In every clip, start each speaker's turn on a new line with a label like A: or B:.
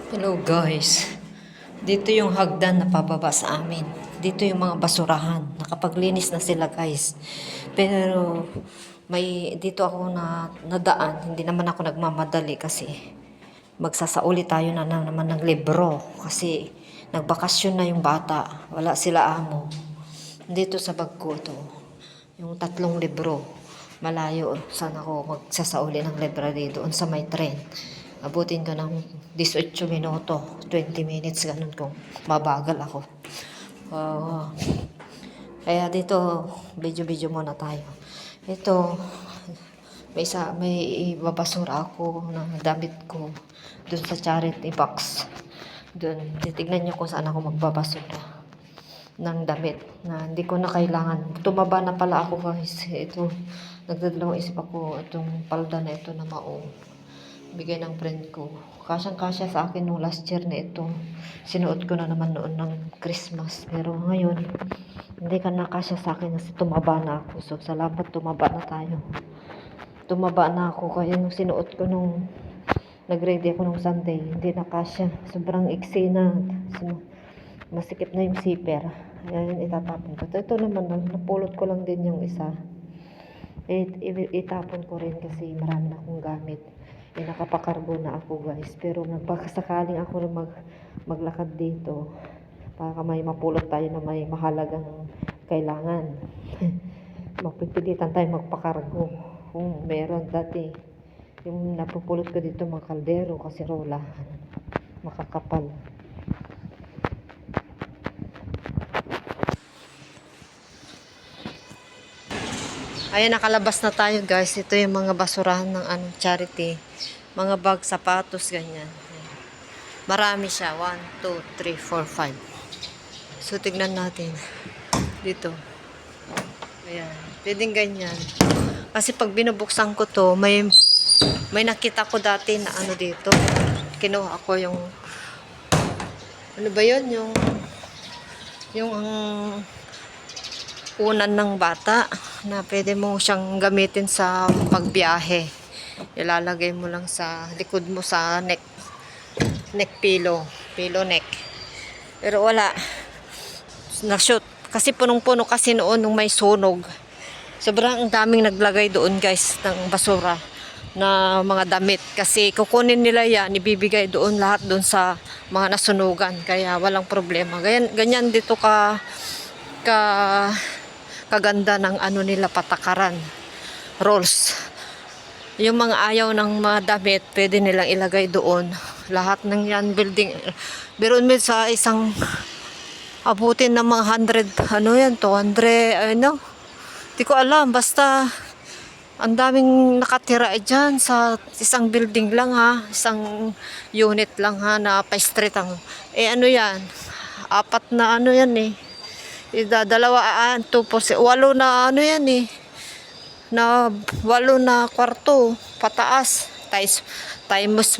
A: Hello guys, dito yung hagdan na pababa sa amin. Dito yung mga basurahan. Nakapaglinis na sila guys. Pero dito ako nadaan. Hindi naman ako nagmamadali kasi magsasauli tayo na naman ng libro. Kasi nagbakasyon na yung bata. Wala sila amo. Dito sa bag ko to. Yung 3 libro. Malayo. Sana ako magsasauli ng library doon sa may tren. Abutin ko ng 18 minuto, 20 minutes, ganun kung mabagal ako. Uh, Kaya dito, video-video muna tayo. Ito, may ibabasura ako ng damit ko dun sa charity box. Dun, titignan nyo kung saan ako magbabasura ng damit na hindi ko na kailangan. Tumaba na pala ako guys. Ito, nagdadalawang isip ako itong palda na ito na maong bigay ng friend ko. Kasyang-kasya sa akin nung last year na ito. Sinuot ko na naman noon ng Christmas. Pero ngayon, hindi ka nakasya sa akin kasi tumaba na ako. So, salamat, tumaba na tayo. Tumaba na ako. Kaya nung sinuot ko nung nag-ready ako nung Sunday, hindi nakasya. Sobrang iksi na. Masikip na yung zipper. Kaya yun, itatapon ko. Ito naman, napulot ko lang din yung isa. Itapon ko rin kasi marami na akong gamit. Nakapakargo na ako guys, pero nagpakasakaling ako na maglakad dito para may mapulot tayo na may mahalagang kailangan. Magpipilitan tayo magpakargo kung meron. Dati yung napupulot ko dito mga kaldero, kasirola, makakapal. Ayan, nakalabas na tayo guys. Ito yung mga basurahan ng charity. Mga bag, sapatos, ganyan. Marami siya. 1, 2, 3, 4, 5. So, tignan natin. Dito. Ayan. Pwedeng ganyan. Kasi pag binubuksan ko to, may nakita ko dati na dito. Kinuha ko yung ano ba yun? Yung unan ng bata na pwede mo siyang gamitin sa pagbiyahe. Ilalagay mo lang sa likod mo sa neck pillow neck. Pero wala, na-shoot kasi punong-puno kasi noon nung may sunog. Sobrang daming naglagay doon guys ng basura na mga damit kasi kukunin nila yan, ibibigay doon lahat doon sa mga nasunugan. Kaya walang problema. Ganyan dito kaganda ng nila patakaran, rolls. Yung mga ayaw ng mga damit, pwede nilang ilagay doon. Lahat ng yan, building. Meron mo sa isang abutin ng mga 100, 200, di ko alam. Basta, ang daming nakatira dyan sa isang building lang ha. Isang unit lang ha, na pa-street ang. Yan? 4 na yan eh. Dalawa, 2, 4, 8 na yan eh. Na 8 na kwarto pataas times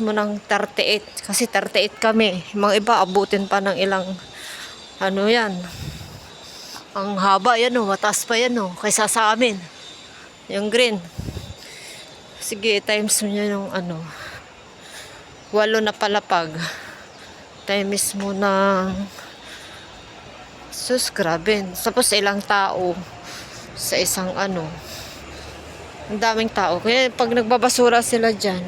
A: mo ng 38 kasi 38 kami. Mga iba abutin pa ng ilang yan, ang haba yan mataas pa yan kaysa sa amin yung green. Sige, times mo yan yung 8 na palapag times mo ng sus, grabe. Tapos ilang tao sa isang ang daming tao. Kaya pag nagbabasura sila dyan.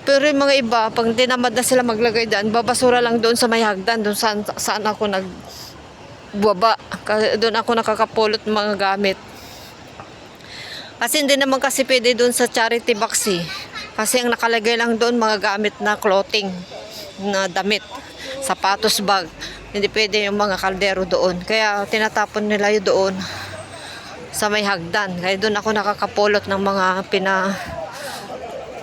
A: Pero yung mga iba, pag tinamad na sila maglagay dyan, babasura lang doon sa may hagdan. Doon saan ako nagbaba. Doon ako nakakapulot ng mga gamit. Kasi hindi naman kasi pwede doon sa charity box eh. Kasi ang nakalagay lang doon mga gamit na clothing, na damit, sapatos, bag. Hindi pwede yung mga kaldero doon. Kaya tinatapon nila yun doon sa may hagdan. Kaya doon ako nakakapulot ng mga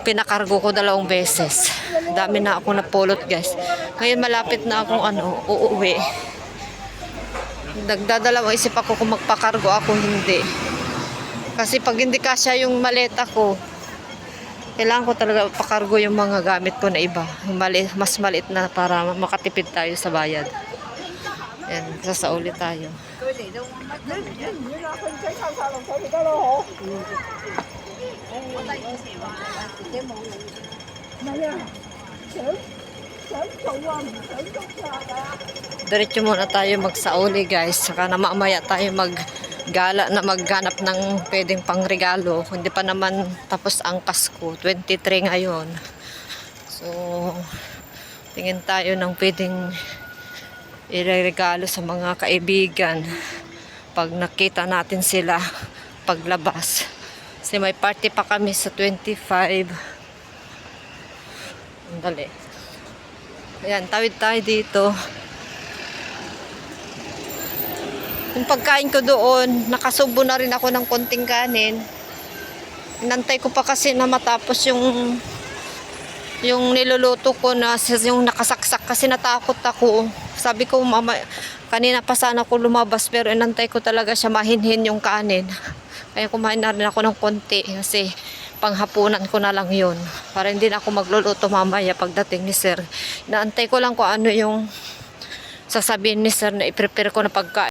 A: pinakargo ko 2 beses. Dami na ako napulot guys. Ngayon malapit na akong uuwi. Nagdadalawang isip ako kung magpakargo ako hindi. Kasi pag hindi kasya yung maleta ko, kailangan ko talaga pakargo yung mga gamit ko na iba. Mas maliit na para makatipid tayo sa bayad. Yan, sasauli tayo. Diretso muna tayo magsauli guys. Saka na mamaya tayo maggala na magganap ng pwedeng pangregalo. Hindi pa naman tapos ang Pasko. 23 ngayon. So, tingin tayo ng pwedeng ireregalo sa mga kaibigan pag nakita natin sila paglabas. Kasi may party pa kami sa 25. Dali. Ayan, tawid tayo dito. Yung pagkain ko doon, nakasubo na rin ako ng konting kanin. Inantay ko pa kasi na matapos yung niluluto ko na yung nakasaksak kasi natakot ako. Sabi ko, mama, kanina pa sana ako lumabas pero inantay ko talaga siya mahinhin yung kanin. Kaya kumain na rin ako ng konti kasi panghapunan ko na lang yun. Para hindi na ako magluluto mamaya pagdating ni sir. Inaantay ko lang kung ano yung sasabihin ni sir na i-prepare ko na pagkain.